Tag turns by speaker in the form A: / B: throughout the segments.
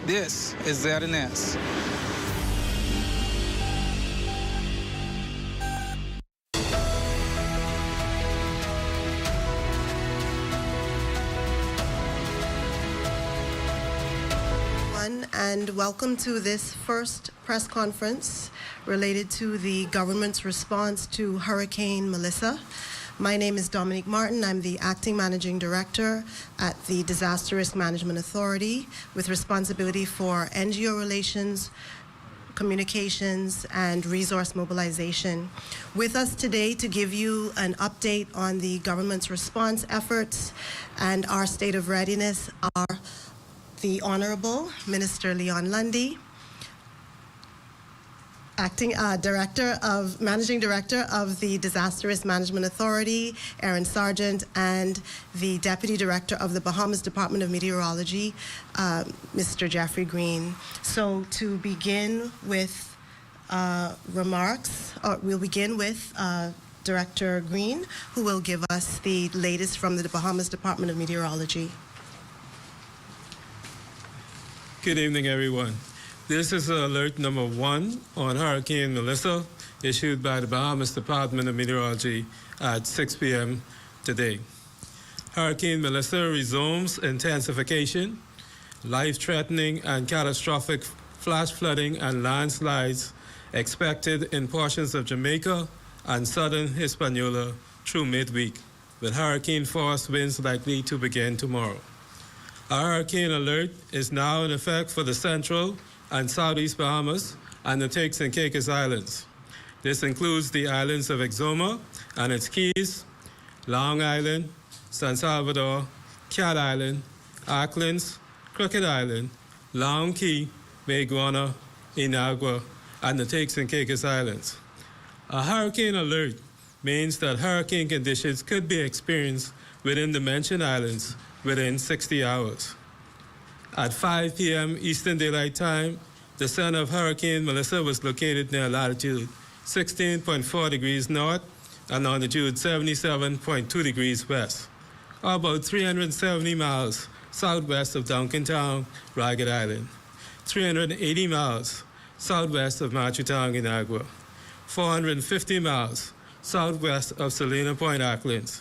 A: This is ZNS.
B: And welcome to this first press conference related to the government's response to Hurricane Melissa. My name is Dominique Martin. I'm the Acting Managing Director at the Disaster Risk Management Authority with responsibility for NGO relations, communications, and resource mobilization. With us today to give you an update on the government's response efforts and our state of readiness are the Honorable Minister Leon Lundy, Managing Director of the Disaster Risk Management Authority, Aaron Sargent, and the Deputy Director of the Bahamas Department of Meteorology, Mr. Jeffrey Green. So to begin with remarks, we'll begin with Director Green, who will give us the latest from the Bahamas Department of Meteorology.
C: Good evening, everyone. This is alert number 1 on Hurricane Melissa, issued by the Bahamas Department of Meteorology at 6 p.m. today. Hurricane Melissa resumes intensification. Life-threatening and catastrophic flash flooding and landslides expected in portions of Jamaica and southern Hispaniola through midweek, with hurricane-force winds likely to begin tomorrow. A hurricane alert is now in effect for the central and southeast Bahamas and the Turks and Caicos Islands. This includes the islands of Exuma and its keys, Long Island, San Salvador, Cat Island, Auckland, Crooked Island, Long Key, Maguana, Inagua, and the Turks and Caicos Islands. A hurricane alert means that hurricane conditions could be experienced within the mentioned islands within 60 hours. At 5 p.m. Eastern Daylight Time, the center of Hurricane Melissa was located near latitude 16.4 degrees north and longitude 77.2 degrees west, or about 370 miles southwest of Duncantown, Ragged Island, 380 miles southwest of Machutown, Inagua, 450 miles southwest of Salina Point, Auckland,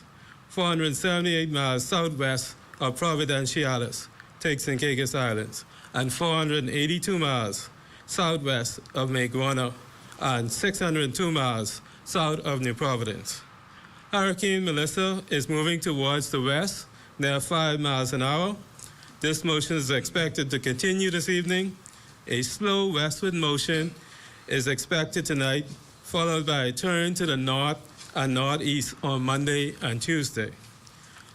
C: 478 miles southwest of Providenciales, Turks and Caicos Islands, and 482 miles southwest of Maguana, and 602 miles south of New Providence. Hurricane Melissa is moving towards the west, near 5 miles an hour. This motion is expected to continue this evening. A slow westward motion is expected tonight, followed by a turn to the north and northeast on Monday and Tuesday.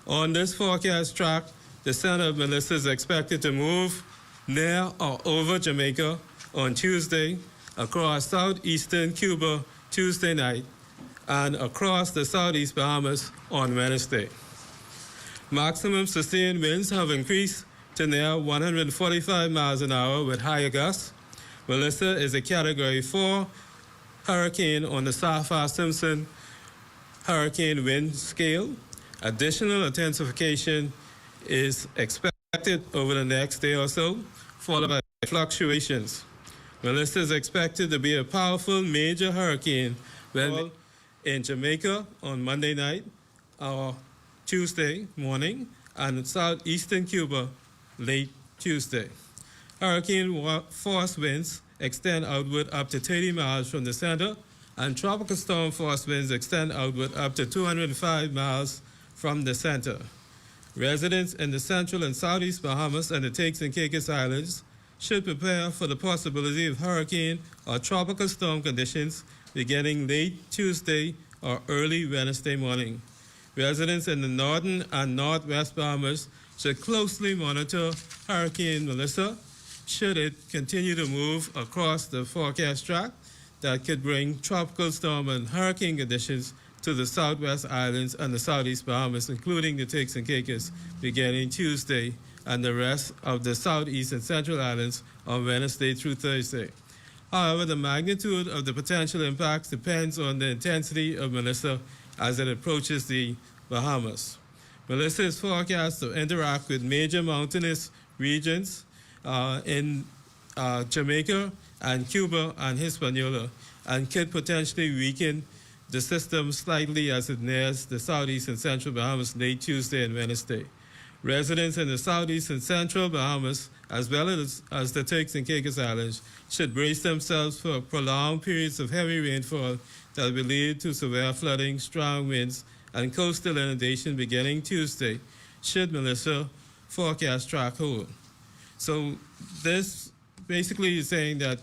C: On this forecast track, the center of Melissa is expected to move near or over Jamaica on Tuesday, across southeastern Cuba Tuesday night, and across the southeast Bahamas on Wednesday. Maximum sustained winds have increased to near 145 miles an hour with higher gusts. Melissa is a Category 4 hurricane on the Saffir-Simpson hurricane wind scale. Additional intensification is expected over the next day or so, followed by fluctuations. Melissa is expected to be a powerful major hurricane when in Jamaica on Monday night or Tuesday morning, and southeastern Cuba late Tuesday. Hurricane force winds extend outward up to 30 miles from the center, and tropical storm force winds extend outward up to 205 miles from the center. Residents in the central and southeast Bahamas and the Turks and Caicos Islands should prepare for the possibility of hurricane or tropical storm conditions beginning late Tuesday or early Wednesday morning. Residents in the northern and northwest Bahamas should closely monitor Hurricane Melissa should it continue to move across the forecast track that could bring tropical storm and hurricane conditions to the southwest islands and the southeast Bahamas, including the Turks and Caicos, beginning Tuesday, and the rest of the southeast and central islands on Wednesday through Thursday. However, the magnitude of the potential impacts depends on the intensity of Melissa as it approaches the Bahamas. Melissa is forecast to interact with major mountainous regions in Jamaica and Cuba and Hispaniola, and could potentially weaken the system slightly as it nears the southeast and central Bahamas late Tuesday and Wednesday. Residents in the southeast and central Bahamas, as well as the Turks and Caicos Islands, should brace themselves for prolonged periods of heavy rainfall that will lead to severe flooding, strong winds, and coastal inundation beginning Tuesday, should Melissa forecast track hold. So this basically is saying that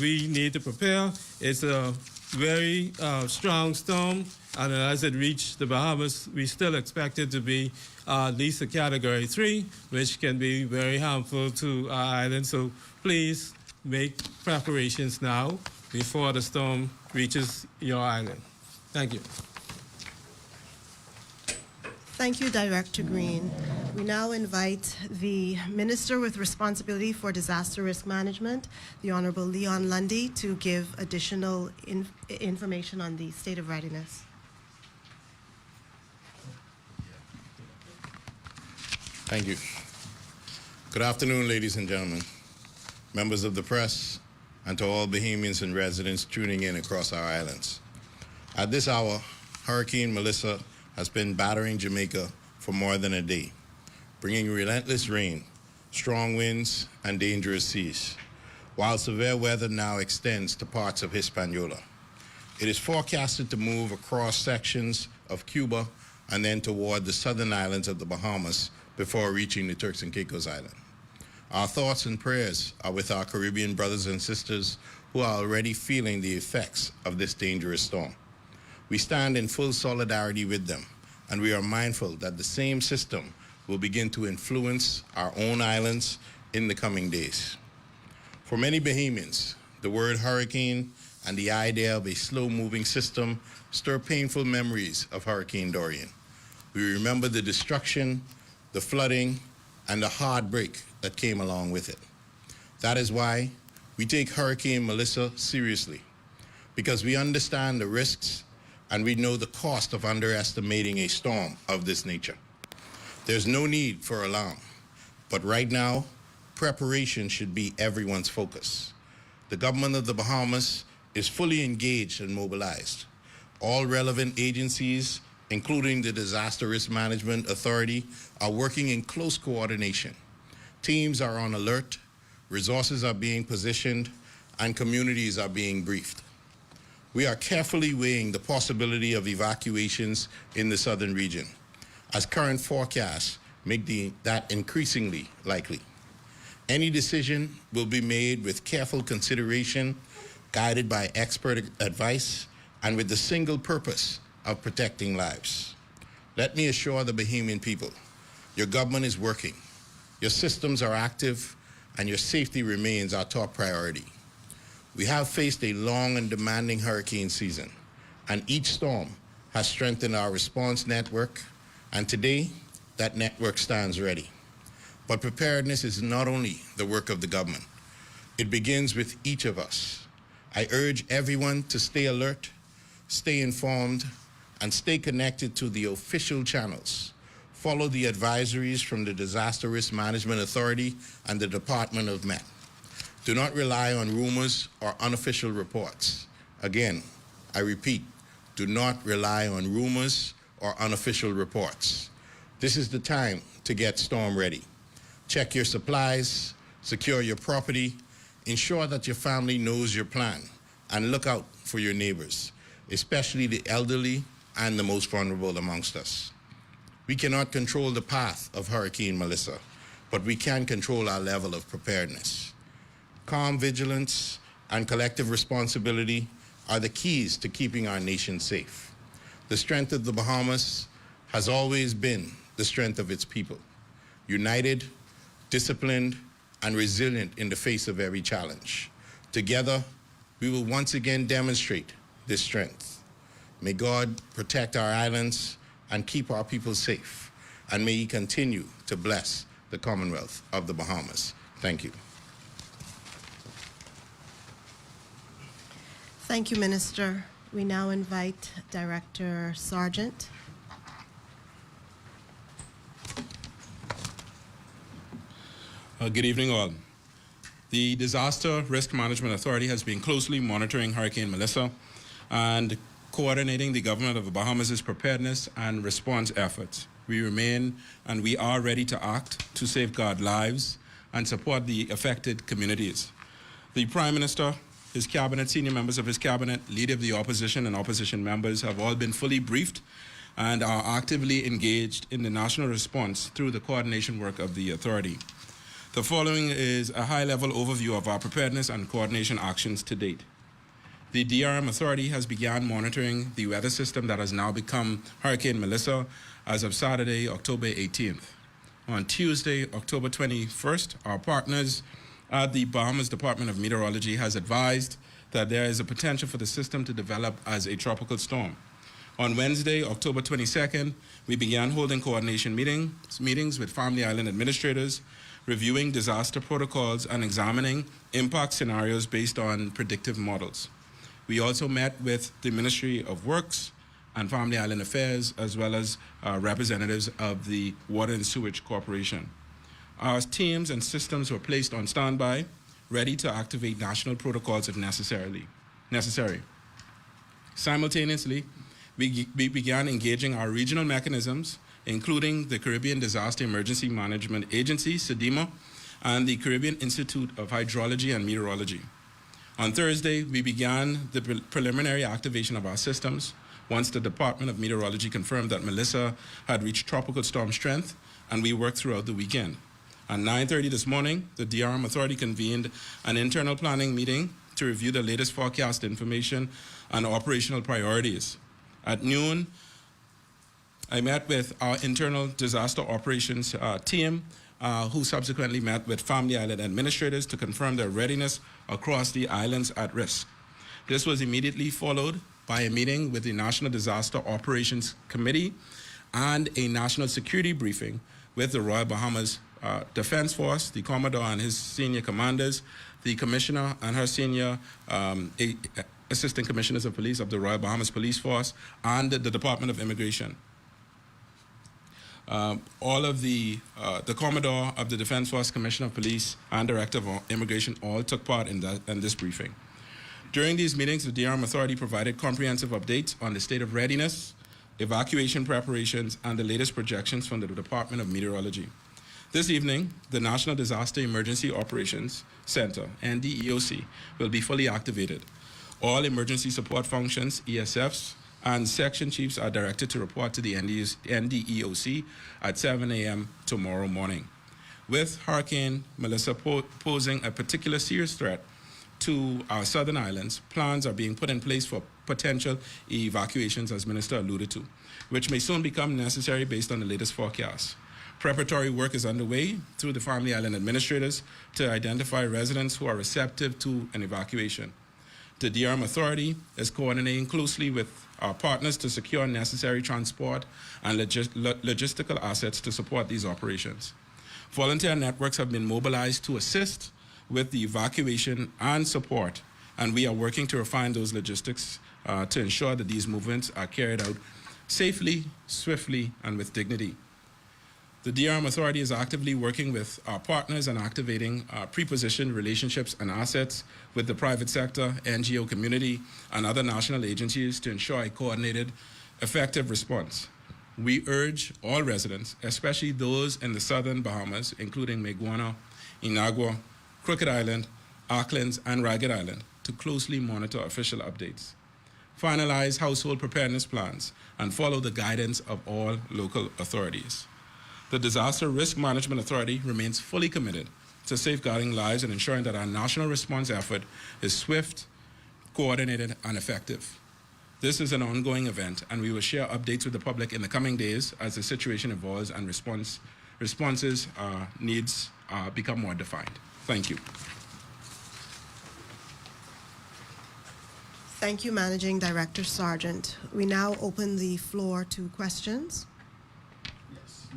C: we need to prepare. It's a very strong storm, and as it reached the Bahamas, we still expect it to be at least a Category 3, which can be very harmful to our island. So please make preparations now before the storm reaches your island. Thank you.
B: Thank you, Director Green. We now invite the Minister with responsibility for disaster risk management, the Honorable Leon Lundy, to give additional information on the state of readiness.
D: Thank you. Good afternoon, ladies and gentlemen, members of the press, and to all Bahamians and residents tuning in across our islands. At this hour, Hurricane Melissa has been battering Jamaica for more than a day, bringing relentless rain, strong winds, and dangerous seas, while severe weather now extends to parts of Hispaniola. It is forecasted to move across sections of Cuba and then toward the southern islands of the Bahamas before reaching the Turks and Caicos Island. Our thoughts and prayers are with our Caribbean brothers and sisters who are already feeling the effects of this dangerous storm. We stand in full solidarity with them, and we are mindful that the same system will begin to influence our own islands in the coming days. For many Bahamians, the word hurricane and the idea of a slow-moving system stir painful memories of Hurricane Dorian. We remember the destruction, the flooding, and the heartbreak that came along with it. That is why we take Hurricane Melissa seriously, because we understand the risks and we know the cost of underestimating a storm of this nature. There's no need for alarm, but right now, preparation should be everyone's focus. The government of the Bahamas is fully engaged and mobilized. All relevant agencies, including the Disaster Risk Management Authority, are working in close coordination. Teams are on alert, resources are being positioned, and communities are being briefed. We are carefully weighing the possibility of evacuations in the southern region, as current forecasts make that increasingly likely. Any decision will be made with careful consideration, guided by expert advice, and with the single purpose of protecting lives. Let me assure the Bahamian people, your government is working, your systems are active, and your safety remains our top priority. We have faced a long and demanding hurricane season, and each storm has strengthened our response network, and today, that network stands ready. But preparedness is not only the work of the government. It begins with each of us. I urge everyone to stay alert, stay informed, and stay connected to the official channels. Follow the advisories from the Disaster Risk Management Authority and the Department of Met. Do not rely on rumors or unofficial reports. Again, I repeat, do not rely on rumors or unofficial reports. This is the time to get storm ready. Check your supplies, secure your property, ensure that your family knows your plan, and look out for your neighbors, especially the elderly and the most vulnerable amongst us. We cannot control the path of Hurricane Melissa, but we can control our level of preparedness. Calm vigilance and collective responsibility are the keys to keeping our nation safe. The strength of the Bahamas has always been the strength of its people, united, disciplined, and resilient in the face of every challenge. Together, we will once again demonstrate this strength. May God protect our islands and keep our people safe, and may He continue to bless the Commonwealth of the Bahamas. Thank you.
B: Thank you, Minister. We now invite Director Sargent.
E: Good evening, all. The Disaster Risk Management Authority has been closely monitoring Hurricane Melissa and coordinating the government of the Bahamas' preparedness and response efforts. We remain and we are ready to act to safeguard lives and support the affected communities. The Prime Minister, his cabinet, senior members of his cabinet, leader of the opposition, and opposition members have all been fully briefed and are actively engaged in the national response through the coordination work of the authority. The following is a high-level overview of our preparedness and coordination actions to date. The DRM Authority has begun monitoring the weather system that has now become Hurricane Melissa as of Saturday, October 18th. On Tuesday, October 21st, our partners at the Bahamas Department of Meteorology has advised that there is a potential for the system to develop as a tropical storm. On Wednesday, October 22nd, we began holding coordination meetings with Family Island administrators, reviewing disaster protocols and examining impact scenarios based on predictive models. We also met with the Ministry of Works and Family Island Affairs, as well as representatives of the Water and Sewage Corporation. Our teams and systems were placed on standby, ready to activate national protocols if necessary. Simultaneously, we began engaging our regional mechanisms, including the Caribbean Disaster Emergency Management Agency, CDEMA, and the Caribbean Institute of Hydrology and Meteorology. On Thursday, we began the preliminary activation of our systems once the Department of Meteorology confirmed that Melissa had reached tropical storm strength, and we worked throughout the weekend. At 9:30 this morning, the DRM Authority convened an internal planning meeting to review the latest forecast information and operational priorities. At noon, I met with our internal disaster operations team, who subsequently met with Family Island administrators to confirm their readiness across the islands at risk. This was immediately followed by a meeting with the National Disaster Operations Committee and a national security briefing with the Royal Bahamas Defense Force, the Commodore and his senior commanders, the Commissioner and her senior Assistant Commissioners of Police of the Royal Bahamas Police Force, and the Department of Immigration. All of the Commodore of the Defense Force, Commissioner of Police, and Director of Immigration all took part in this briefing. During these meetings, the DRM Authority provided comprehensive updates on the state of readiness, evacuation preparations, and the latest projections from the Department of Meteorology. This evening, the National Disaster Emergency Operations Center, NDEOC, will be fully activated. All emergency support functions, ESFs, and section chiefs are directed to report to the NDEOC at 7 a.m. tomorrow morning. With Hurricane Melissa posing a particular serious threat to our southern islands, plans are being put in place for potential evacuations, as Minister alluded to, which may soon become necessary based on the latest forecasts. Preparatory work is underway through the Family Island administrators to identify residents who are receptive to an evacuation. The DRM Authority is coordinating closely with our partners to secure necessary transport and logistical assets to support these operations. Volunteer networks have been mobilized to assist with the evacuation and support, and we are working to refine those logistics to ensure that these movements are carried out safely, swiftly, and with dignity. The DRM Authority is actively working with our partners and activating pre-positioned relationships and assets with the private sector, NGO community, and other national agencies to ensure a coordinated, effective response. We urge all residents, especially those in the southern Bahamas, including Maguana, Inagua, Crooked Island, Auckland, and Ragged Island, to closely monitor official updates, finalize household preparedness plans, and follow the guidance of all local authorities. The Disaster Risk Management Authority remains fully committed to safeguarding lives and ensuring that our national response effort is swift, coordinated, and effective. This is an ongoing event, and we will share updates with the public in the coming days as the situation evolves and responses needs become more defined. Thank you.
B: Thank you, Managing Director Sargent. We now open the floor to questions.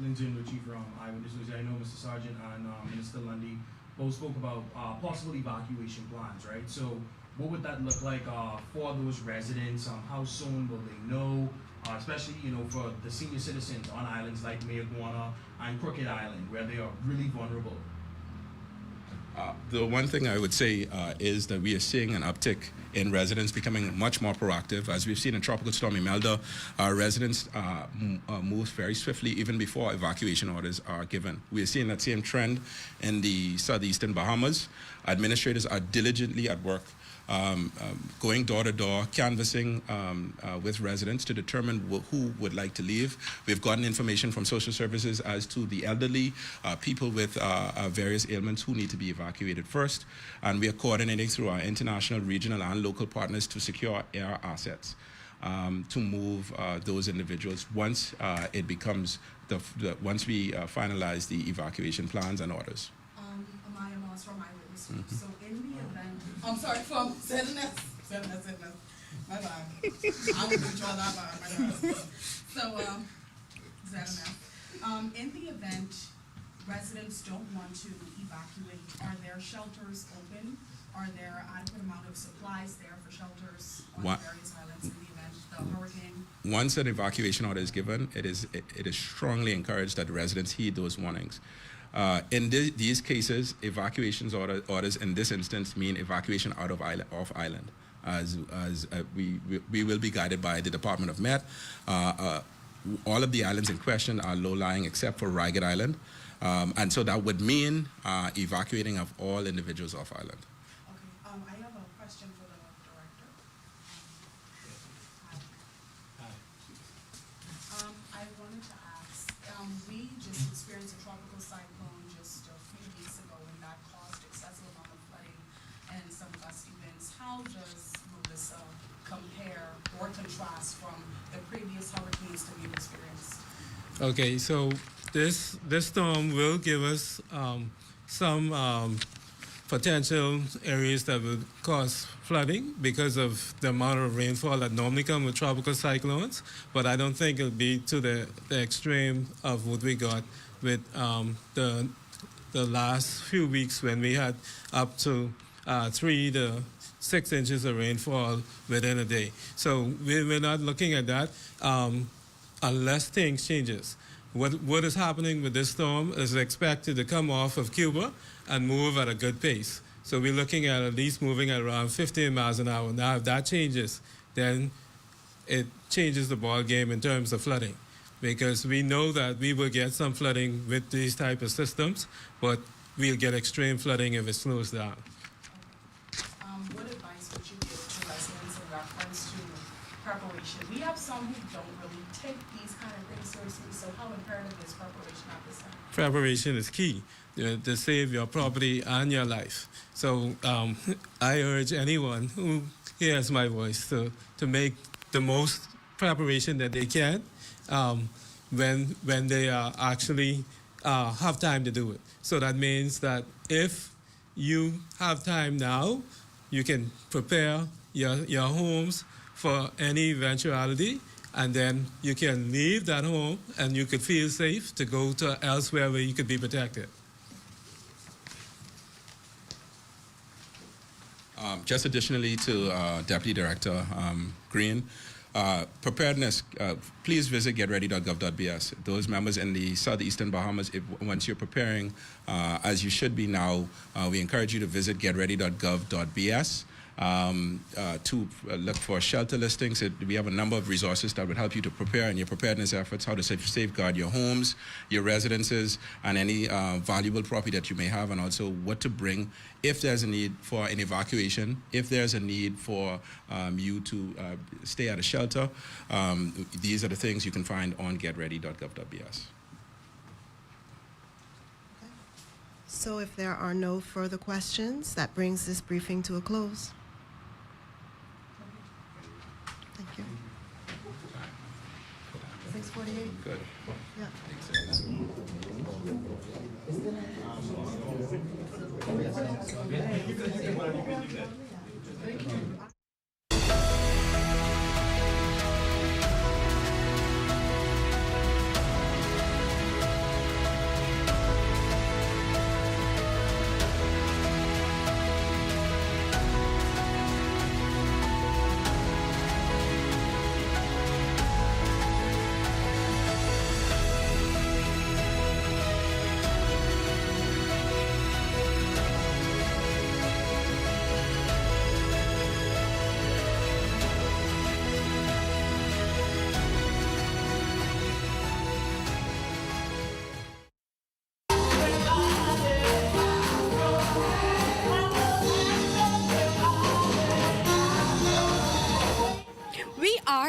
F: Lindsay and Richie from Eyewitness News. I know Mr. Sargent and Minister Lundy both spoke about possible evacuation plans, right? So what would that look like for those residents? How soon will they know, especially, for the senior citizens on islands like Mayaguana and Crooked Island, where they are really vulnerable?
E: The one thing I would say is that we are seeing an uptick in residents becoming much more proactive. As we've seen in Tropical Storm Imelda, residents move very swiftly even before evacuation orders are given. We are seeing that same trend in the southeastern Bahamas. Administrators are diligently at work going door to door, canvassing with residents to determine who would like to leave. We've gotten information from social services as to the elderly, people with various ailments who need to be evacuated first, and we are coordinating through our international, regional, and local partners to secure air assets to move those individuals once it becomes once we finalize the evacuation plans and orders.
G: Amaya Moss from Eyewitness News. So in the event, I'm sorry, from ZNS. My bad. I would withdraw that bad, my bad. So, ZNS. In the event residents don't want to evacuate, are there shelters open? Are there adequate amount of supplies there for shelters on various islands in the event the hurricane?
E: Once an evacuation order is given, it is strongly encouraged that residents heed those warnings. In these cases, evacuations orders in this instance mean evacuation out of island, as we will be guided by the Department of Met. All of the islands in question are low-lying except for Ragged Island, and so that would mean evacuating of all individuals off island.
G: Okay, I have a question for the director. I wanted to ask, we just experienced a tropical cyclone just a few weeks ago, and that caused excessive amount of flooding and some gusty winds. How does Melissa compare or contrast from the previous hurricanes that we've experienced?
C: Okay, so this storm will give us some potential areas that will cause flooding because of the amount of rainfall that normally come with tropical cyclones, but I don't think it'll be to the extreme of what we got with the last few weeks when we had up to 3 to 6 inches of rainfall within a day. So we're not looking at that unless things changes. What is happening with this storm is expected to come off of Cuba and move at a good pace. So we're looking at least moving at around 15 miles an hour. Now, if that changes, then it changes the ball game in terms of flooding, because we know that we will get some flooding with these type of systems, but we'll get extreme flooding if it slows down.
G: What advice would you give to residents in reference to preparation? We have some who don't really take these kind of things seriously, so how imperative is preparation at this time?
C: Preparation is key to save your property and your life. So I urge anyone who hears my voice to make the most preparation that they can when they actually have time to do it. So that means that if you have time now, you can prepare your homes for any eventuality, and then you can leave that home and you could feel safe to go to elsewhere where you could be protected.
E: Just additionally to Deputy Director Green, preparedness, please visit getready.gov.bs. Those members in the southeastern Bahamas, once you're preparing, as you should be now, we encourage you to visit getready.gov.bs. To look for shelter listings. We have a number of resources that would help you to prepare in your preparedness efforts, how to safeguard your homes, your residences, and any valuable property that you may have, and also what to bring if there's a need for an evacuation, if there's a need for you to stay at a shelter. These are the things you can find on getready.gov.bs.
B: So if there are no further questions, that brings this briefing to a close. Thank you. 6:48.
E: Good.
B: Yeah.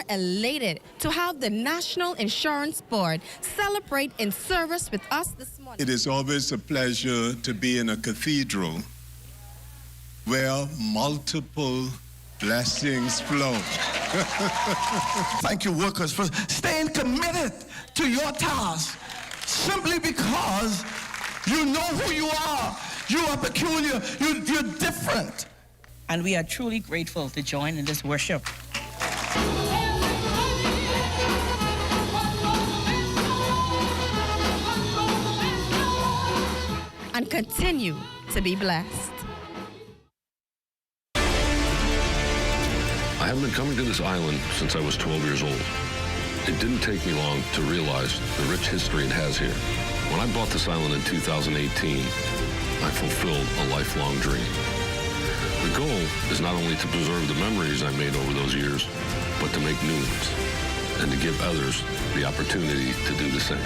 H: elated to have the National Insurance Board celebrate in service with us this morning.
I: It is always a pleasure to be in a cathedral where multiple blessings flow.
J: Thank you, workers, for staying committed to your task simply because you know who you are. You are peculiar. You're different.
K: And we are truly grateful to join in this worship.
H: And continue to be blessed.
L: I have been coming to this island since I was 12 years old. It didn't take me long to realize the rich history it has here. When I bought this island in 2018, I fulfilled a lifelong dream. The goal is not only to preserve the memories I made over those years, but to make new ones and to give others the opportunity to do the same.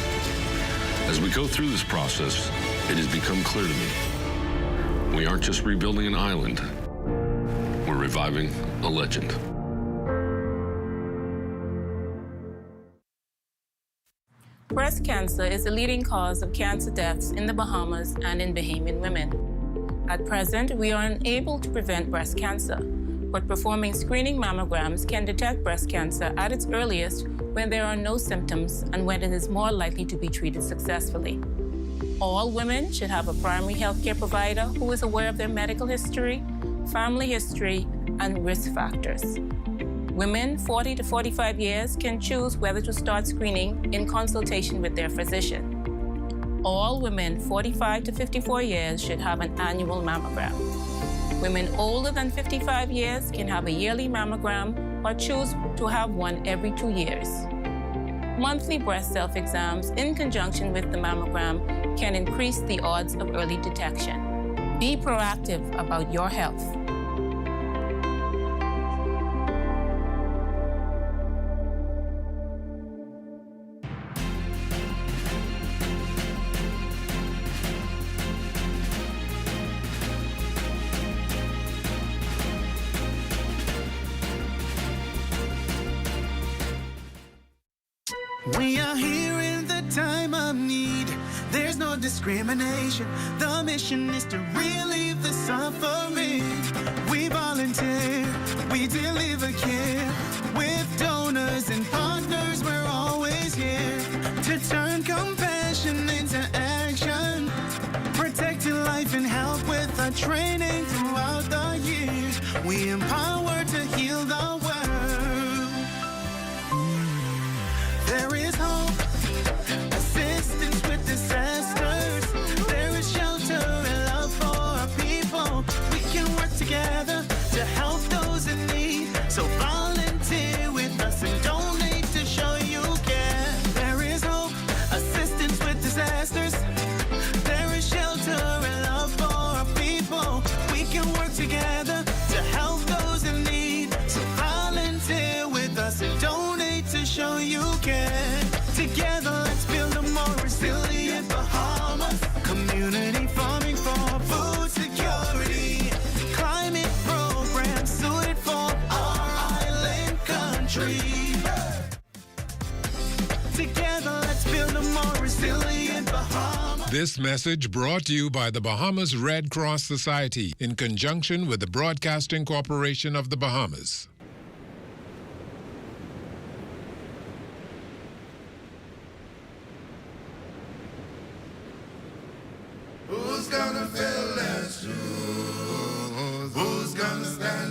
L: As we go through this process, it has become clear to me, we aren't just rebuilding an island, we're reviving a legend.
M: Breast cancer is the leading cause of cancer deaths in the Bahamas and in Bahamian women. At present, we are unable to prevent breast cancer, but performing screening mammograms can detect breast cancer at its earliest when there are no symptoms and when it is more likely to be treated successfully. All women should have a primary health care provider who is aware of their medical history, family history, and risk factors. Women 40 to 45 years can choose whether to start screening in consultation with their physician. All women 45 to 54 years should have an annual mammogram. Women older than 55 years can have a yearly mammogram or choose to have one every 2 years. Monthly breast self-exams in conjunction with the mammogram can increase the odds of early detection. Be proactive about your health.
N: We are here in the time of need. There's no discrimination. The mission is to relieve the suffering. We volunteer, we deliver care. With donors and partners, we're always here to turn compassion into action. Protecting life and health with our training throughout the years. We empower to heal the world. There is hope, assistance with disasters. There is shelter and love for our people. We can work together to help those in need. So volunteer with us and donate to show you care. There is hope, assistance with disasters. There is shelter and love for our people. We can work together to help those in need. So volunteer with us and donate to show you care. Together, let's build a more resilient Bahamas. Community farming for food security. Climate programs suited for our island country. Together, let's build a more resilient Bahamas.
O: This message brought to you by the Bahamas Red Cross Society in conjunction with the Broadcasting Corporation of the Bahamas.
P: Who's gonna fill that shoes? Who's gonna stand